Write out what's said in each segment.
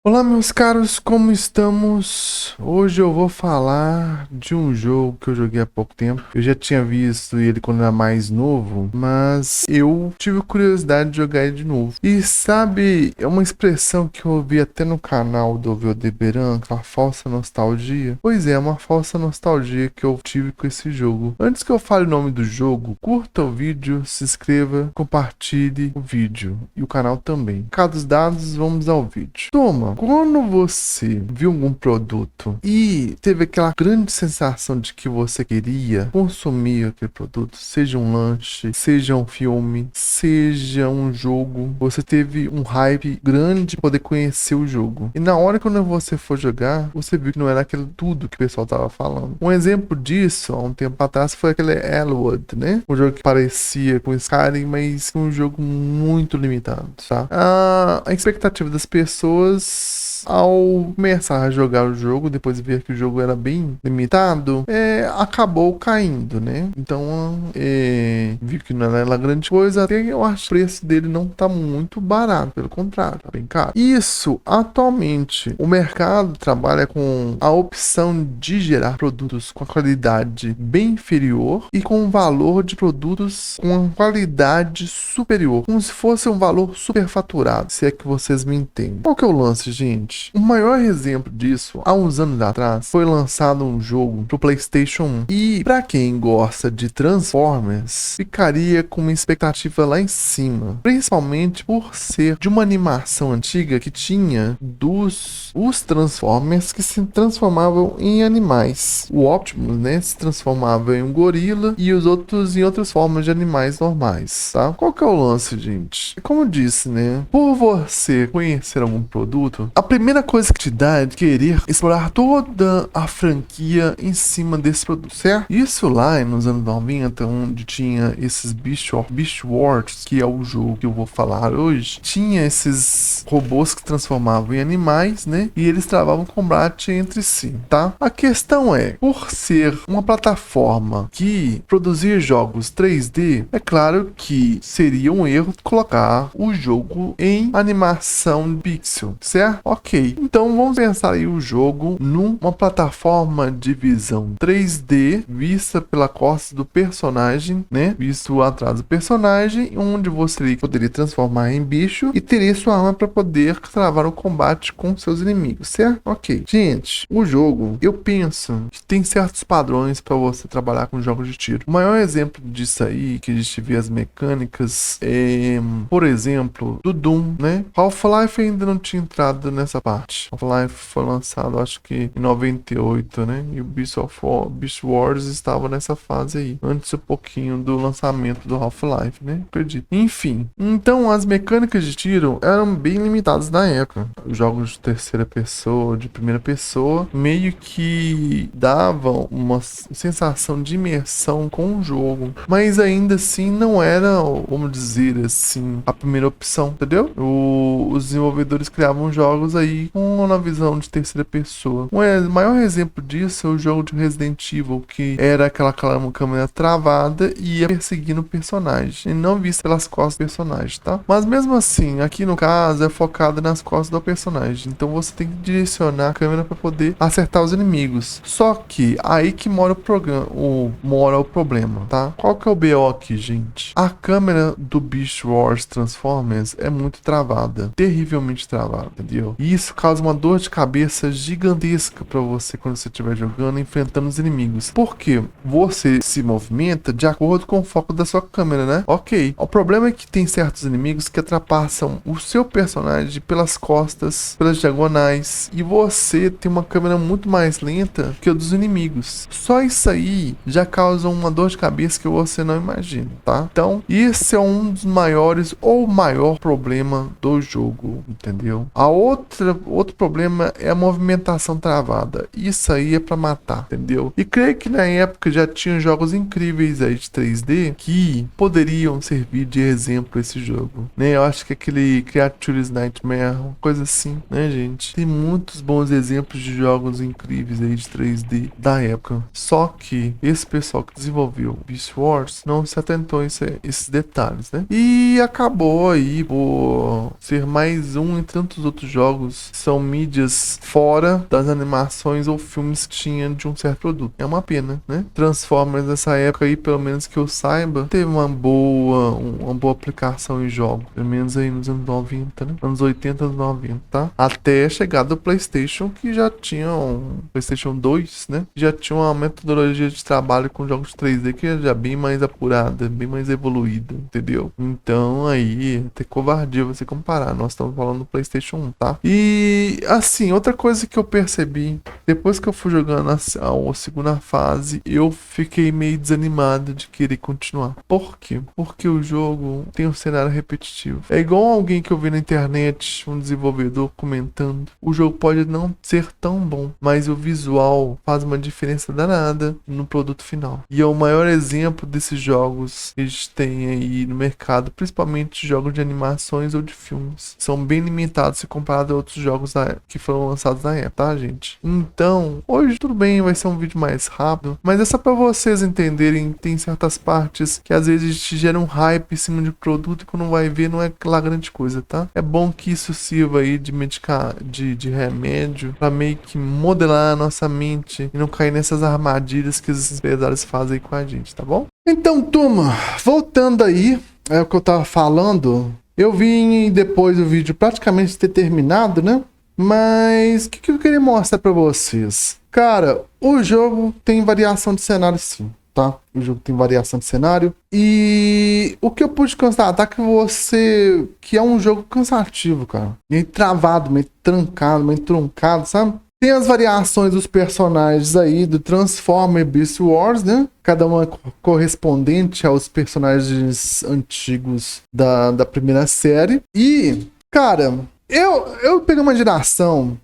Olá, meus caros, como estamos? Hoje eu vou falar de um jogo que eu joguei há pouco tempo. Eu já tinha visto ele quando era mais novo, mas eu tive curiosidade de jogar ele de novo. E sabe, é uma expressão que eu ouvi até no canal do Veldeberan, a falsa nostalgia. Pois é, uma falsa nostalgia que eu tive com esse jogo. Antes que eu fale o nome do jogo, curta o vídeo, se inscreva, compartilhe o vídeo e o canal também. Recados dados, vamos ao vídeo. Toma! Quando você viu algum produto e teve aquela grande sensação de que você queria consumir aquele produto, seja um lanche, seja um filme, seja um jogo, você teve um hype grande de poder conhecer o jogo. E na hora quando você for jogar, você viu que não era aquilo tudo que o pessoal tava falando. Um exemplo disso, há um tempo atrás, foi aquele Elwood, né? Um jogo que parecia com Skyrim, mas um jogo muito limitado, tá? A expectativa das pessoas ao começar a jogar o jogo, depois de ver que o jogo era bem limitado, acabou caindo, né? Então, vi que não era grande coisa, até eu acho que o preço dele não tá muito barato, pelo contrário, tá bem caro. Isso, atualmente, o mercado trabalha com a opção de gerar produtos com a qualidade bem inferior e com um valor de produtos com uma qualidade superior, como se fosse um valor superfaturado, se é que vocês me entendem. Qual que é o lance, gente? O maior exemplo disso, há uns anos atrás, foi lançado um jogo pro PlayStation 1. E pra quem gosta de Transformers, ficaria com uma expectativa lá em cima. Principalmente por ser de uma animação antiga que tinha os Transformers que se transformavam em animais. O Optimus, né, se transformava em um gorila e os outros em outras formas de animais normais, tá? Qual que é o lance, gente? Como eu disse, né, por você conhecer algum produto, a primeira coisa que te dá é de querer explorar toda a franquia em cima desse produto, certo? Isso lá nos anos 90, onde tinha esses Beast Wars, que é o jogo que eu vou falar hoje, tinha esses robôs que se transformavam em animais, né? E eles travavam combate entre si, tá? A questão é, por ser uma plataforma que produzir jogos 3D, é claro que seria um erro colocar o jogo em animação pixel, certo? Ok, então vamos pensar aí o jogo numa plataforma de visão 3D vista pela costa do personagem, né? Visto atrás do personagem, onde você poderia transformar em bicho e teria sua arma para poder travar o combate com seus inimigos, certo? Ok, gente, o jogo, eu penso que tem certos padrões para você trabalhar com jogos de tiro. O maior exemplo disso aí, que a gente vê as mecânicas, por exemplo, do Doom, né? Half-Life ainda não tinha entrado nessa parte. Half-Life foi lançado, acho que em 98, né? E o Beast Wars estava nessa fase aí, antes um pouquinho do lançamento do Half-Life, né? Acredito. Enfim, então as mecânicas de tiro eram bem limitadas na época. Os jogos de terceira pessoa, de primeira pessoa, meio que davam uma sensação de imersão com o jogo, mas ainda assim não era, vamos dizer assim, a primeira opção, entendeu? Os desenvolvedores criavam jogos aí com uma visão de terceira pessoa. O maior exemplo disso é o jogo de Resident Evil, que era aquela câmera travada e ia perseguindo o personagem, e não vista pelas costas do personagem, tá? Mas mesmo assim, aqui no caso é focado nas costas do personagem, então você tem que direcionar a câmera para poder acertar os inimigos. Só que aí que mora o problema, tá? Qual que é o BO aqui, gente? A câmera do Beast Wars Transformers é muito travada, terrivelmente travada, entendeu? E isso causa uma dor de cabeça gigantesca para você quando você estiver jogando, enfrentando os inimigos. Porque você se movimenta de acordo com o foco da sua câmera, né? Ok. O problema é que tem certos inimigos que atrapalham o seu personagem pelas costas, pelas diagonais, e você tem uma câmera muito mais lenta que a dos inimigos. Só isso aí já causa uma dor de cabeça que você não imagina, tá? Então, esse é um dos maiores ou maior problema do jogo, entendeu? Outro problema é a movimentação travada. Isso aí é pra matar, entendeu? E creio que na época já tinha jogos incríveis aí de 3D que poderiam servir de exemplo esse jogo, né? Eu acho que aquele Creature's Nightmare, uma coisa assim, né, gente? Tem muitos bons exemplos de jogos incríveis aí de 3D da época. Só que esse pessoal que desenvolveu Beast Wars não se atentou a esses detalhes, né? E acabou aí por ser mais um entre tantos outros jogos jogos são mídias fora das animações ou filmes que tinha de um certo produto. É uma pena, né? Transformers nessa época aí, pelo menos que eu saiba, teve uma boa aplicação em jogos. Pelo menos aí nos anos 90, né? Anos 80, anos 90, tá? Até a chegada do PlayStation, que já tinha um PlayStation 2, né? Já tinha uma metodologia de trabalho com jogos 3D que é já bem mais apurada, bem mais evoluída, entendeu? Então aí, até covardia você comparar. Nós estamos falando do PlayStation 1, tá? E assim, outra coisa que eu percebi, depois que eu fui jogando a segunda fase, eu fiquei meio desanimado de querer continuar. Por quê? Porque o jogo tem um cenário repetitivo. É igual alguém que eu vi na internet, um desenvolvedor comentando. O jogo pode não ser tão bom, mas o visual faz uma diferença danada no produto final. E é o maior exemplo desses jogos que a gente tem aí no mercado, principalmente jogos de animações ou de filmes. São bem limitados se comparado a outros jogos que foram lançados na época, tá, gente? Então, hoje tudo bem, vai ser um vídeo mais rápido, mas é só pra vocês entenderem, tem certas partes que às vezes te gera um hype em cima de produto e quando vai ver não é aquela grande coisa, tá? É bom que isso sirva aí de remédio pra meio que modelar a nossa mente e não cair nessas armadilhas que os empresários fazem com a gente, tá bom? Então, turma, voltando aí, é o que eu tava falando. Eu vim depois do vídeo praticamente ter terminado, né? Mas o que eu queria mostrar pra vocês? Cara, o jogo tem variação de cenário sim, tá? O jogo tem variação de cenário. E o que eu pude constatar que é um jogo cansativo, cara. Meio travado, meio trancado, meio truncado, sabe? Tem as variações dos personagens aí do Transformers Beast Wars, né? Cada uma correspondente aos personagens antigos da primeira série. E, cara, eu peguei uma geração.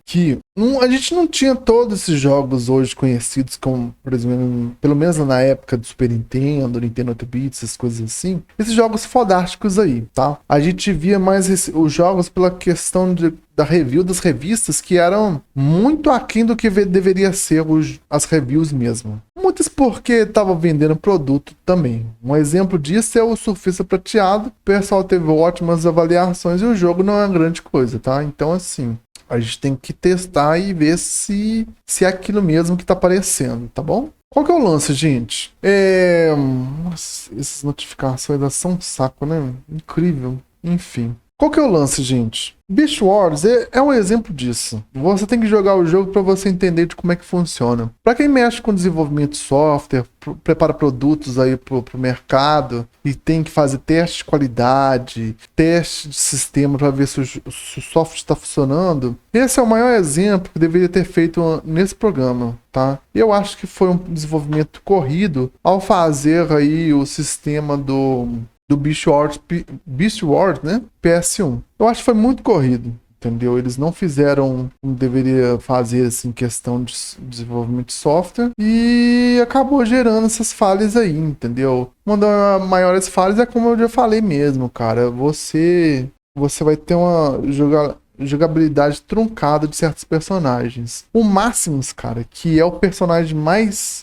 Que a gente não tinha todos esses jogos hoje conhecidos como, por exemplo, pelo menos na época do Super Nintendo, Nintendo 8-bits, essas coisas assim. Esses jogos fodásticos aí, tá? A gente via mais os jogos pela questão da review das revistas que eram muito aquém do que deveria ser as reviews mesmo. Muitas porque estavam vendendo produto também. Um exemplo disso é o Surfista Prateado. O pessoal teve ótimas avaliações e o jogo não é uma grande coisa, tá? Então, assim, a gente tem que testar e ver se é aquilo mesmo que tá aparecendo, tá bom? Qual que é o lance, gente? Nossa, essas notificações são um saco, né? Incrível. Enfim. Qual que é o lance, gente? Beast Wars é um exemplo disso. Você tem que jogar o jogo para você entender de como é que funciona. Para quem mexe com desenvolvimento de software, prepara produtos aí pro mercado e tem que fazer teste de qualidade, teste de sistema para ver se o software está funcionando, esse é o maior exemplo que deveria ter feito nesse programa, tá? Eu acho que foi um desenvolvimento corrido ao fazer aí o sistema do Beast Wars, né? PS1. Eu acho que foi muito corrido, entendeu? Eles não fizeram como deveria fazer, assim, questão de desenvolvimento de software e acabou gerando essas falhas aí, entendeu? Uma das maiores falhas é como eu já falei mesmo, cara. Você vai ter uma jogabilidade truncada de certos personagens. O Maximus, cara, que é o personagem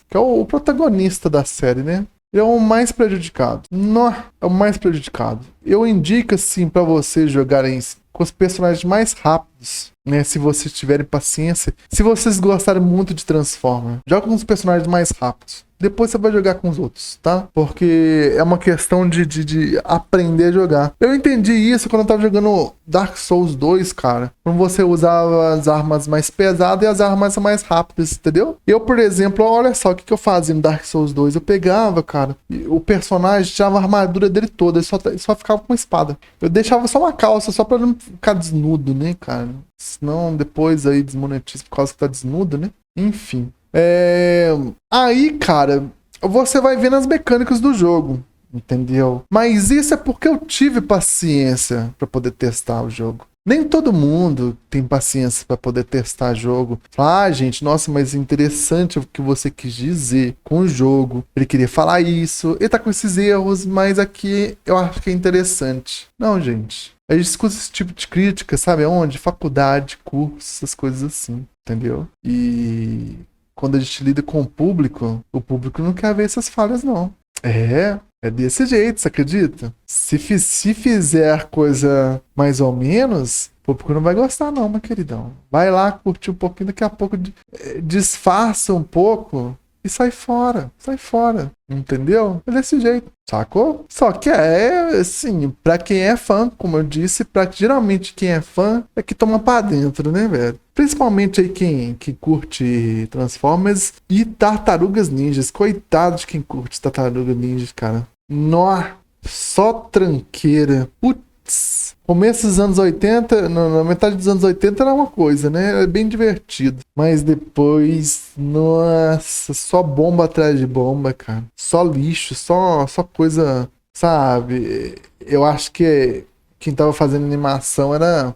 que é o protagonista da série, né? Ele é o mais prejudicado. Não, é o mais prejudicado. Eu indico, assim, pra vocês jogarem com os personagens mais rápidos, né? Se vocês tiverem paciência. Se vocês gostarem muito de Transformers, joga com os personagens mais rápidos. Depois você vai jogar com os outros, tá? Porque é uma questão de aprender a jogar. Eu entendi isso quando eu tava jogando Dark Souls 2, cara. Quando você usava as armas mais pesadas e as armas mais rápidas, entendeu? Eu, por exemplo, olha só o que eu fazia no Dark Souls 2. Eu pegava, cara, o personagem tirava a armadura dele toda, ele só ficava com uma espada. Eu deixava só uma calça, só pra não ficar desnudo, né, cara? Senão depois aí desmonetiza por causa que tá desnudo, né? Enfim. Aí, cara, você vai vendo as mecânicas do jogo, entendeu? Mas isso é porque eu tive paciência pra poder testar o jogo. Nem todo mundo tem paciência pra poder testar jogo. Ah, gente, nossa, mas interessante o que você quis dizer com o jogo. Ele queria falar isso, ele tá com esses erros, mas aqui eu acho que é interessante. Não, gente. A gente escuta esse tipo de crítica, sabe onde? Faculdade, curso, essas coisas assim, entendeu? E quando a gente lida com o público não quer ver essas falhas, não. É desse jeito, você acredita? Se fizer coisa mais ou menos, o público não vai gostar não, meu queridão. Vai lá curtir um pouquinho, daqui a pouco disfarça um pouco e sai fora. Sai fora, entendeu? É desse jeito, sacou? Só que assim, pra quem é fã, como eu disse, geralmente quem é fã é que toma pra dentro, né, velho? Principalmente aí quem curte Transformers e Tartarugas Ninjas. Coitado de quem curte Tartarugas Ninjas, cara. Nó, só tranqueira. Putz. Começo dos anos 80, na metade dos anos 80 era uma coisa, né? Era bem divertido. Mas depois, nossa, só bomba atrás de bomba, cara. Só lixo, só coisa, sabe? Eu acho que quem tava fazendo animação era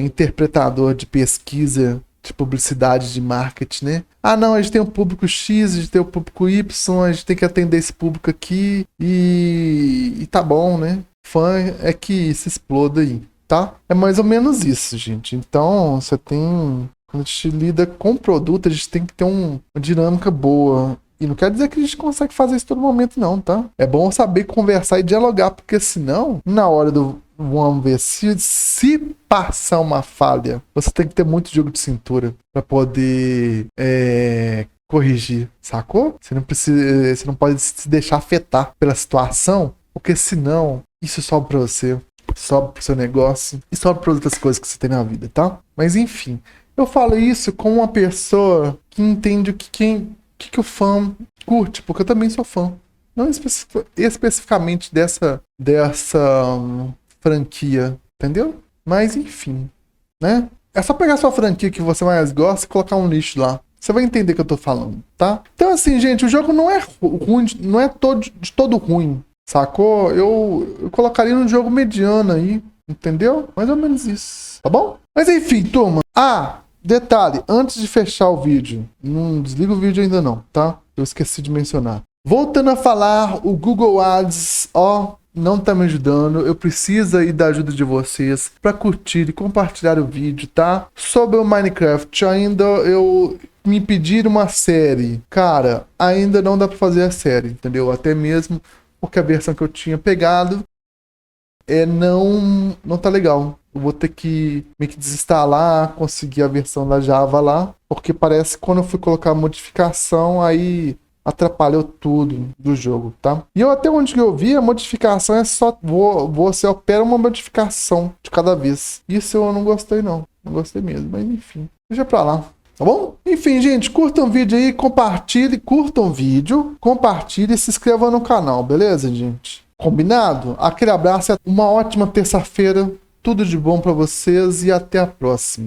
interpretador de pesquisa de publicidade, de marketing, né? Ah, não, a gente tem um público X, a gente tem o público Y, a gente tem que atender esse público aqui e tá bom, né? Fã é que se exploda aí, tá? É mais ou menos isso, gente. Então, você tem... Quando a gente lida com produto, a gente tem que ter uma dinâmica boa. E não quer dizer que a gente consegue fazer isso todo momento, não, tá? É bom saber conversar e dialogar, porque senão, na hora do vamos ver, se passar uma falha, você tem que ter muito jogo de cintura pra poder corrigir, sacou? Você não pode se deixar afetar pela situação, porque senão isso sobe pra você, sobe pro seu negócio e sobe para outras coisas que você tem na vida, tá? Mas enfim, eu falo isso com uma pessoa que entende o que o fã curte, porque eu também sou fã. Não especificamente dessa franquia, entendeu? Mas enfim, né? É só pegar sua franquia que você mais gosta e colocar um lixo lá. Você vai entender o que eu tô falando, tá? Então assim, gente, o jogo não é ruim, não é de todo ruim, sacou? Eu colocaria num jogo mediano aí, entendeu? Mais ou menos isso, tá bom? Mas enfim, turma. Detalhe, antes de fechar o vídeo, não desliga o vídeo ainda não, tá? Eu esqueci de mencionar. Voltando a falar, o Google Ads, não tá me ajudando. Eu preciso aí da ajuda de vocês para curtir e compartilhar o vídeo, tá? Sobre o Minecraft, ainda me pediram uma série. Cara, ainda não dá para fazer a série, entendeu? Até mesmo porque a versão que eu tinha pegado não tá legal. Eu vou ter que meio que desinstalar, conseguir a versão da Java lá, porque parece que quando eu fui colocar a modificação, aí atrapalhou tudo do jogo, tá? E até onde eu vi, a modificação é só... Você opera uma modificação de cada vez. Isso eu não gostei, não. Não gostei mesmo, mas enfim. Deixa pra lá, tá bom? Enfim, gente, curtam o vídeo aí, curtam o vídeo, compartilhem e se inscrevam no canal, beleza, gente? Combinado? Aquele abraço, uma ótima terça-feira, tudo de bom pra vocês e até a próxima.